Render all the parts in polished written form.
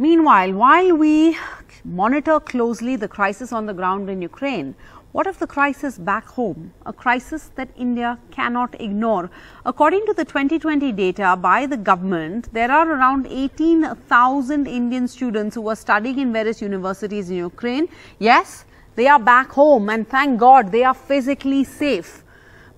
Meanwhile, while we monitor closely the crisis on the ground in Ukraine, what of the crisis back home? A crisis that India cannot ignore. According to the 2020 data by the government, there are around 18,000 Indian students who are studying in various universities in Ukraine. Yes, they are back home and thank God they are physically safe.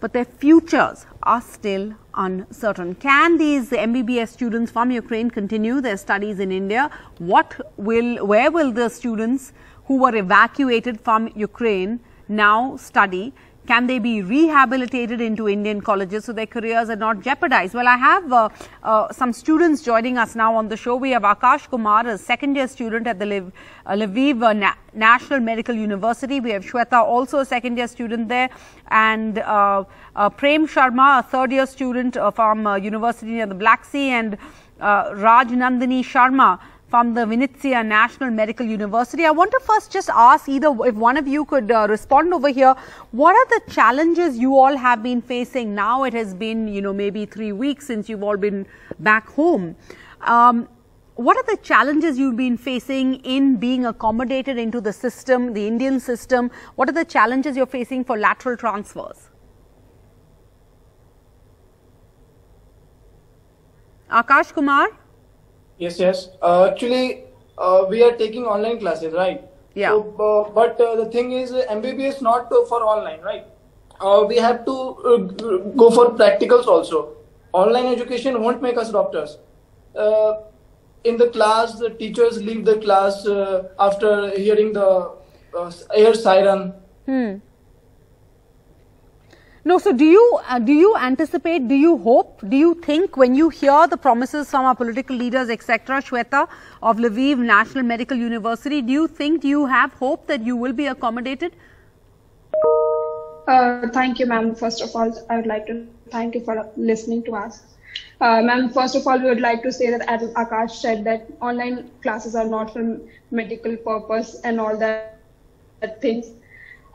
But their futures are still uncertain. Can these MBBS students from Ukraine continue their studies in India? Where will the students who were evacuated from Ukraine now study? Can they be rehabilitated into Indian colleges so their careers are not jeopardized? Well, I have some students joining us now on the show. We have Akash Kumar, a second-year student at the Lviv National Medical University. We have Shweta, also a second-year student there, and Prem Sharma, a third-year student from University near the Black Sea, and Raj Nandini Sharma from the Vinnytsia National Medical University. I want to first just ask either if one of you could respond over here. What are the challenges you all have been facing now? It has been, maybe 3 weeks since you've all been back home. What are the challenges you've been facing in being accommodated into the system, the Indian system? What are the challenges you're facing for lateral transfers? Akash Kumar? Yes. Actually, we are taking online classes, right? Yeah. So, but the thing is, MBBS not for online, right? We have to go for practicals also. Online education won't make us doctors. In the class, the teachers leave the class after hearing the air siren. No, so do you anticipate, do you hope, do you think when you hear the promises from our political leaders, etc., Shweta of Lviv National Medical University, do you have hope that you will be accommodated? Thank you, ma'am. First of all, I would like to thank you for listening to us. Ma'am, first of all, we would like to say that, as Akash said, that online classes are not for medical purpose and all that things.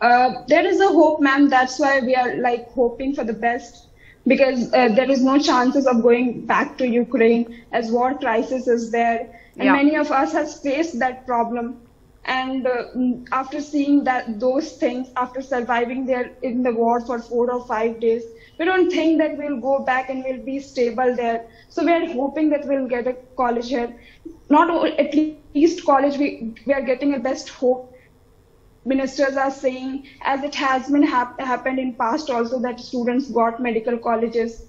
There is a hope, ma'am. That's why we are hoping for the best, because there is no chances of going back to Ukraine as war crisis is there, and many of us has faced that problem. And after seeing those things, after surviving there in the war for 4 or 5 days, we don't think that we'll go back and we'll be stable there. So we are hoping that we'll get a college here. Not at least college, we are getting a best hope. Ministers are saying, as it has been happened in past also, that students got medical colleges.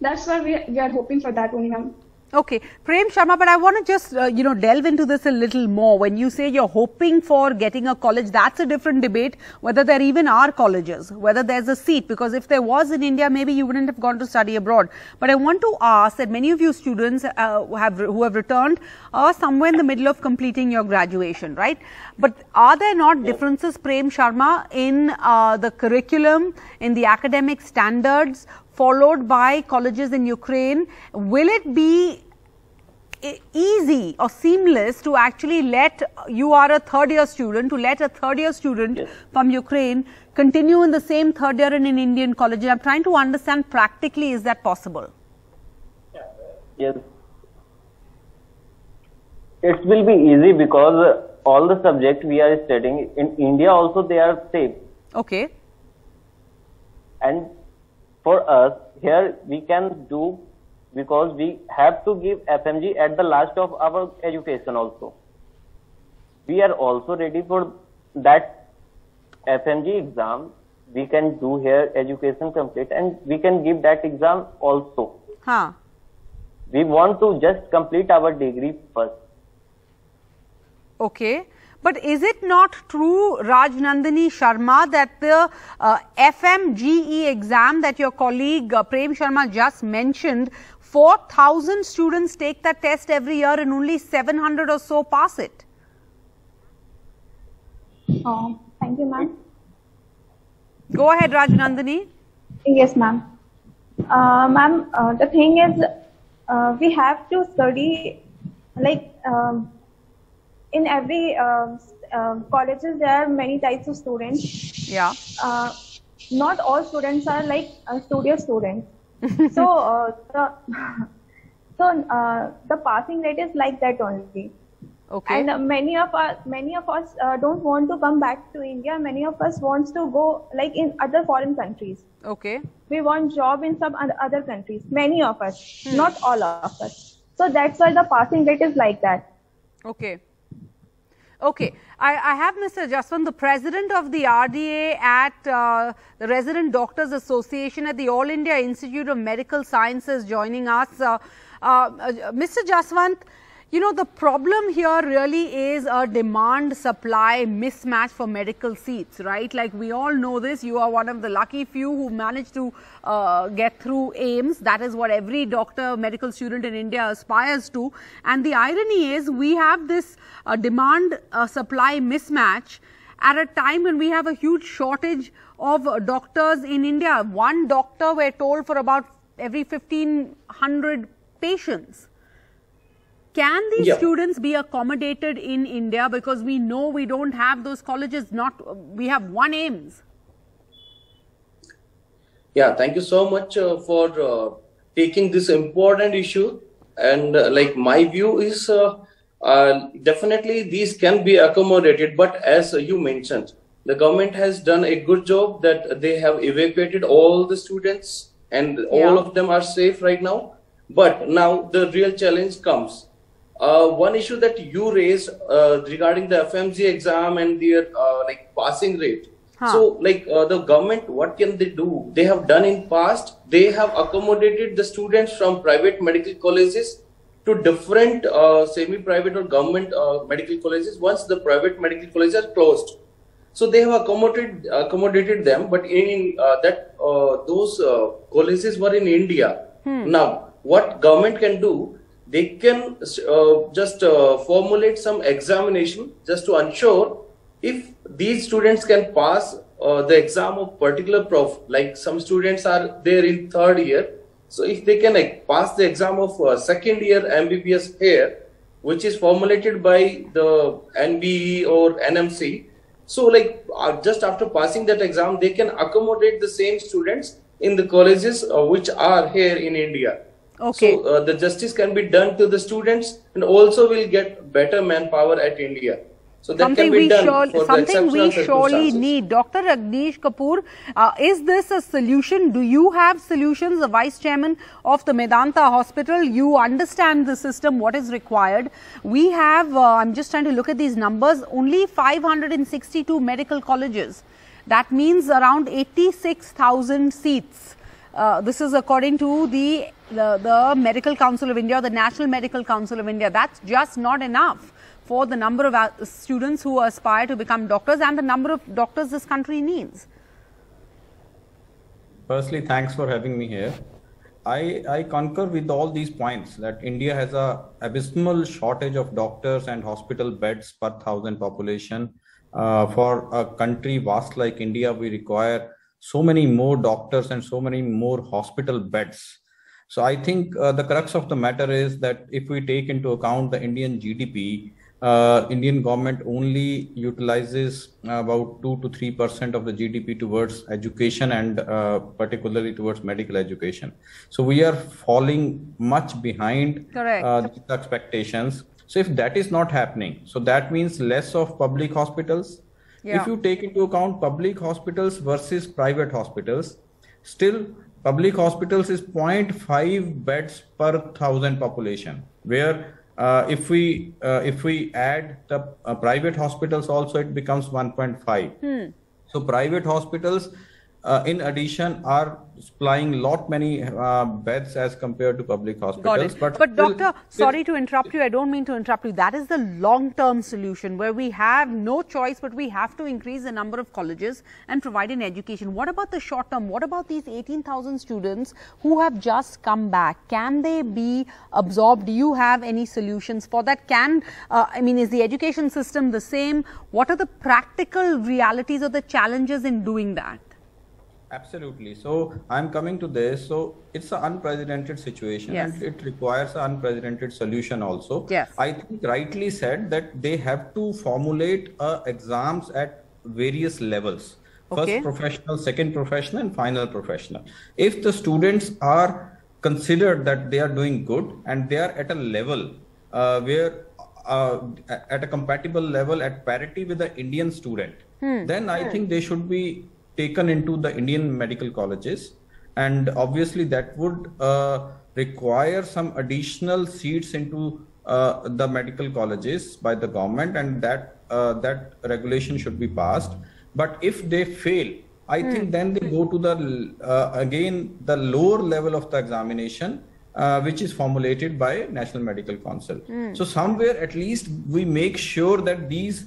That's why we are hoping for that only, ma'am. Okay, Prem Sharma, but I want to just, delve into this a little more. When you say you're hoping for getting a college, that's a different debate, whether there even are colleges, whether there's a seat, because if there was in India, maybe you wouldn't have gone to study abroad. But I want to ask that many of you students who have returned are somewhere in the middle of completing your graduation, right? But are there not differences, Prem Sharma, in the curriculum, in the academic standards, followed by colleges in Ukraine? Will it be easy or seamless to actually you are a third-year student, to let a third-year student from Ukraine continue in the same third year in an Indian college? I'm trying to understand practically, is that possible? Yes. It will be easy because all the subjects we are studying in India also, they are safe. Okay. And for us, here we can do, because we have to give FMG at the last of our education also. We are also ready for that FMG exam. We can do here education complete and we can give that exam also. We want to just complete our degree first. Okay. But is it not true, Raj Nandini Sharma, that the FMGE exam that your colleague Prem Sharma just mentioned, 4,000 students take that test every year and only 700 or so pass it? Thank you, ma'am. Go ahead, Raj Nandini. Yes, ma'am. Ma'am, the thing is, we have to study in every colleges. There are many types of students. Yeah. Not all students are studious students. So the passing rate is like that only. Okay. And many of us don't want to come back to India. Many of us wants to go like in other foreign countries. Okay. We want job in some other countries. Many of us, not all of us. So that's why the passing rate is like that. Okay. Okay. I have Mr. Jaswant, the president of the RDA at the Resident Doctors Association at the All India Institute of Medical Sciences joining us. Mr. Jaswant, you know, the problem here really is a demand-supply mismatch for medical seats, right? Like we all know this, you are one of the lucky few who managed to get through AIIMS. That is what every doctor, medical student in India aspires to. And the irony is we have this demand-supply mismatch at a time when we have a huge shortage of doctors in India. One doctor, we're told, for about every 1,500 patients. Can these students be accommodated in India, because we know we don't have those colleges, we have one AIIMS? Yeah, thank you so much for taking this important issue. And like my view is definitely these can be accommodated, but as you mentioned, the government has done a good job that they have evacuated all the students and all of them are safe right now. But now the real challenge comes. One issue that you raised regarding the FMG exam and their like passing rate. So like the government, what can they do? They have done in past, they have accommodated the students from private medical colleges to different semi-private or government medical colleges once the private medical colleges are closed. So they have accommodated them, but in those colleges were in India. Now, what government can do? They can just formulate some examination just to ensure if these students can pass the exam of particular prof. Like some students are there in 3rd year. So if they can pass the exam of 2nd year MBBS here, which is formulated by the NBE or NMC. So like just after passing that exam, they can accommodate the same students in the colleges which are here in India. Okay. So the justice can be done to the students and also will get better manpower at India. So that something can be done for the something we surely circumstances. need. Dr. Rajneesh Kapoor, is this a solution? Do you have solutions? The Vice Chairman of the Medanta Hospital, you understand the system, what is required. We have, I'm just trying to look at these numbers, only 562 medical colleges. That means around 86,000 seats. This is according to the Medical Council of India, the National Medical Council of India. That's just not enough for the number of students who aspire to become doctors and the number of doctors this country needs. Firstly, thanks for having me here. I concur with all these points that India has an abysmal shortage of doctors and hospital beds per 1,000 population. For a country vast like India, we require so many more doctors and so many more hospital beds. So I think the crux of the matter is that if we take into account the Indian GDP, Indian government only utilizes about 2 to 3% of the GDP towards education and particularly towards medical education. So we are falling much behind the expectations. So if that is not happening, so that means less of public hospitals. If you take into account public hospitals versus private hospitals, still public hospitals is 0.5 beds per 1,000 population, where if we add the private hospitals also, it becomes 1.5. So private hospitals in addition are supplying many beds as compared to public hospitals. But doctor, sorry to interrupt you, I don't mean to interrupt you. That is the long-term solution where we have no choice, but we have to increase the number of colleges and provide an education. What about the short term? What about these 18,000 students who have just come back? Can they be absorbed? Do you have any solutions for that? I mean, is the education system the same? What are the practical realities or the challenges in doing that? Absolutely. So I'm coming to this. So it's an unprecedented situation and it requires an unprecedented solution also. I think rightly said that they have to formulate exams at various levels. First professional, second professional and final professional. If the students are considered that they are doing good and they are at a level where at a compatible level at parity with the Indian student, then I think they should be taken into the Indian medical colleges. And obviously that would require some additional seats into the medical colleges by the government, and that regulation should be passed. But if they fail, I think then they go to the again the lower level of the examination, which is formulated by National Medical Council. So somewhere at least we make sure that these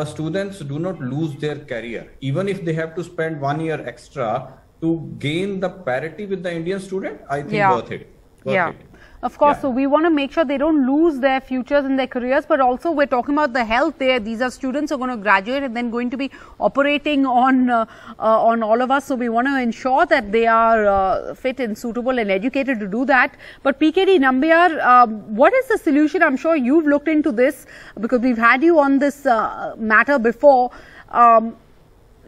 students do not lose their career, even if they have to spend 1 year extra to gain the parity with the Indian student. I think worth it. Worth it. Of course, so we want to make sure they don't lose their futures and their careers, but also we're talking about the health there. These are students who are going to graduate and then going to be operating on all of us. So we want to ensure that they are fit and suitable and educated to do that. But PKD Nambiar, what is the solution? I'm sure you've looked into this because we've had you on this matter before.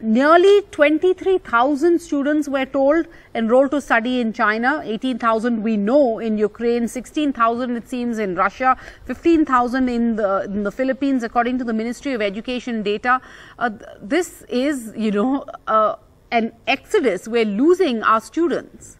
Nearly 23,000 students were told enrolled to study in China, 18,000 we know in Ukraine, 16,000 it seems in Russia, 15,000 in the Philippines according to the Ministry of Education data. This is, you know, an exodus. We're losing our students.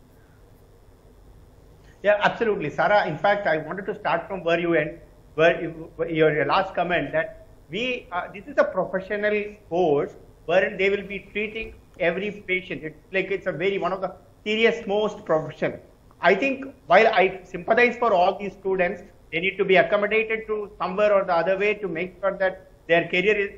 Yeah, absolutely, Sarah. In fact, I wanted to start from where you end, your last comment that this is a professional course wherein they will be treating every patient. It's like it's a one of the serious most profession. I think while I sympathize for all these students, they need to be accommodated to somewhere or the other way to make sure that their career is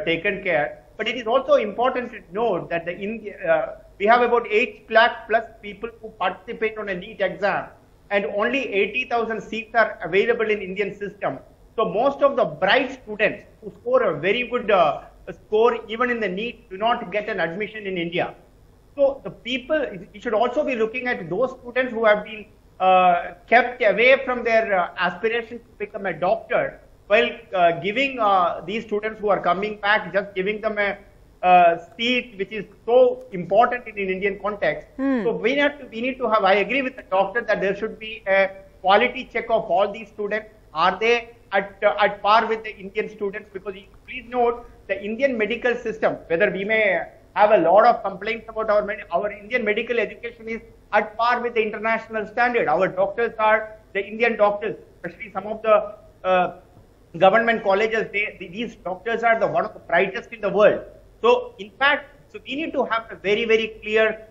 taken care. But it is also important to note that we have about 8 lakh plus people who participate on a NEET exam, and only 80,000 seats are available in Indian system. So most of the bright students who score a very good score even in the NEET do not get an admission in India. So the people, you should also be looking at those students who have been kept away from their aspirations to become a doctor, while giving these students who are coming back, just giving them a seat which is so important in Indian context. So we need to have, I agree with the doctor that there should be a quality check of all these students. Are they at par with the Indian students? Because please note, the Indian medical system, whether we may have a lot of complaints about our Indian medical education, is at par with the international standard. Our doctors are the Indian doctors, especially some of the government colleges. These doctors are one of the brightest in the world. So in fact, we need to have a very, very clear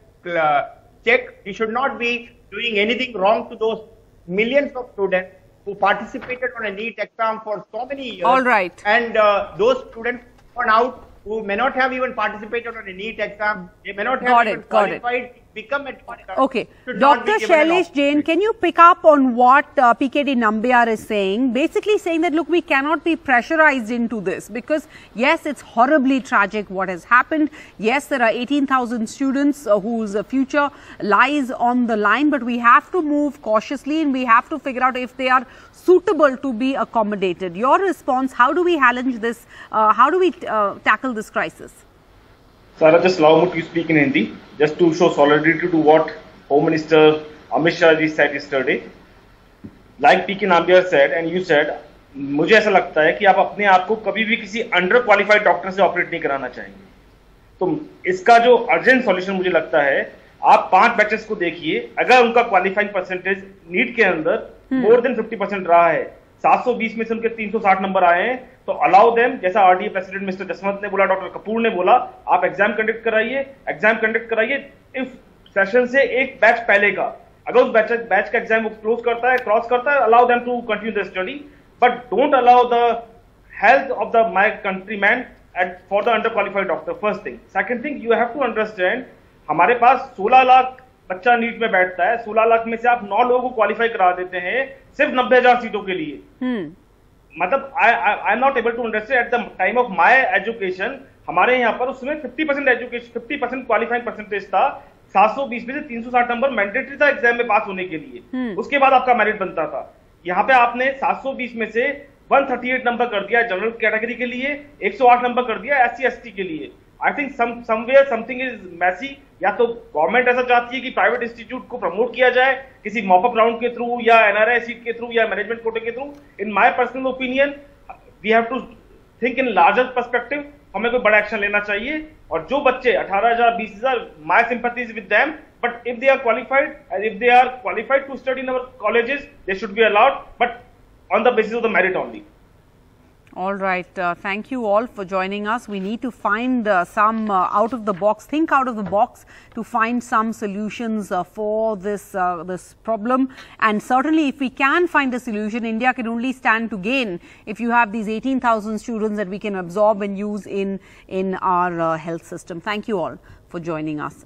check. We should not be doing anything wrong to those millions of students who participated on a NEET exam for so many years. All right. And those students turn out who may not have even participated on a NEET exam, they may not have even qualified to become a doctor. Okay. Dr. Shailesh Jain, can you pick up on what PKD Nambiar is saying? Basically saying that, look, we cannot be pressurized into this because, yes, it's horribly tragic what has happened. Yes, there are 18,000 students whose future lies on the line, but we have to move cautiously and we have to figure out if they are suitable to be accommodated. Your response, how do we challenge this? How do we tackle this crisis? Sarah, just allow me to speak in Hindi, just to show solidarity to what Home Minister Amit Shah ji said yesterday. Like PK Nambiar said and you said, मुझे ऐसा लगता है कि आप अपने आप को कभी भी किसी अंडर क्वालिफाइड डॉक्टर से ऑपरेट नहीं कराना चाहेंगे. तो इसका जो अर्जेंट सॉल्यूशन मुझे लगता है, आप 5 बैचेस को देखिए, अगर उनका क्वालिफाइंग परसेंटेज नीट के अंदर मोर देन 50% रहा है, 720 में से उनके 360 नंबर आए हैं, तो अलाउ देम, जैसा आरडीए प्रेसिडेंट मिस्टर जसवंत ने बोला, डॉक्टर कपूर ने बोला, आप एग्जाम कंडक्ट कराइए. इफ सेशन से एक बैच पहले का, अगर उस बैच का एग्जाम वो क्रॉस करता है, allow them to continue the study, but don't allow the health of the my countryman for the under qualified doctor. First thing. Second thing, you have to understand, हमारे पास 16 लाख बच्चा NEET में बैठता है, 16 लाख में से आप 9 लोगों को क्वालिफाई करा देते हैं सिर्फ 90,000 सीटों के लिए. मतलब I am not able to understand. At the time of my education हमारे यहाँ पर उसमें 50% एजुकेशन, 50% क्वालिफाइंग परसेंटेज था. 720 में से 360 नंबर मैंडेटरी था एग्जाम में पास होने के लिए. उसके बाद आपका मेरिट बनता था. यहाँ पे आपने 720 में से 138 नंबर कर दिया जनरल कैटेगरी के लिए, 108 नंबर कर दिया SC ST के लिए. I think somewhere something is messy. या तो गवर्नमेंट ऐसा चाहती है कि प्राइवेट इंस्टीट्यूट को प्रमोट किया जाए किसी मॉपअप राउंड के थ्रू या एनआरआई सीट के थ्रू या मैनेजमेंट कोटे के through. In my personal opinion we have to think in larger perspective. हमें कोई बड़ा एक्शन लेना चाहिए. और जो बच्चे 18,000 20,000 my sympathies with them, but if they are qualified and if they are qualified to study in our colleges, they should be allowed, but on the basis of the merit only. All right. Thank you all for joining us. We need to find some out of the box, think out of the box to find some solutions for this problem. And certainly, if we can find a solution, India can only stand to gain if you have these 18,000 students that we can absorb and use in our health system. Thank you all for joining us.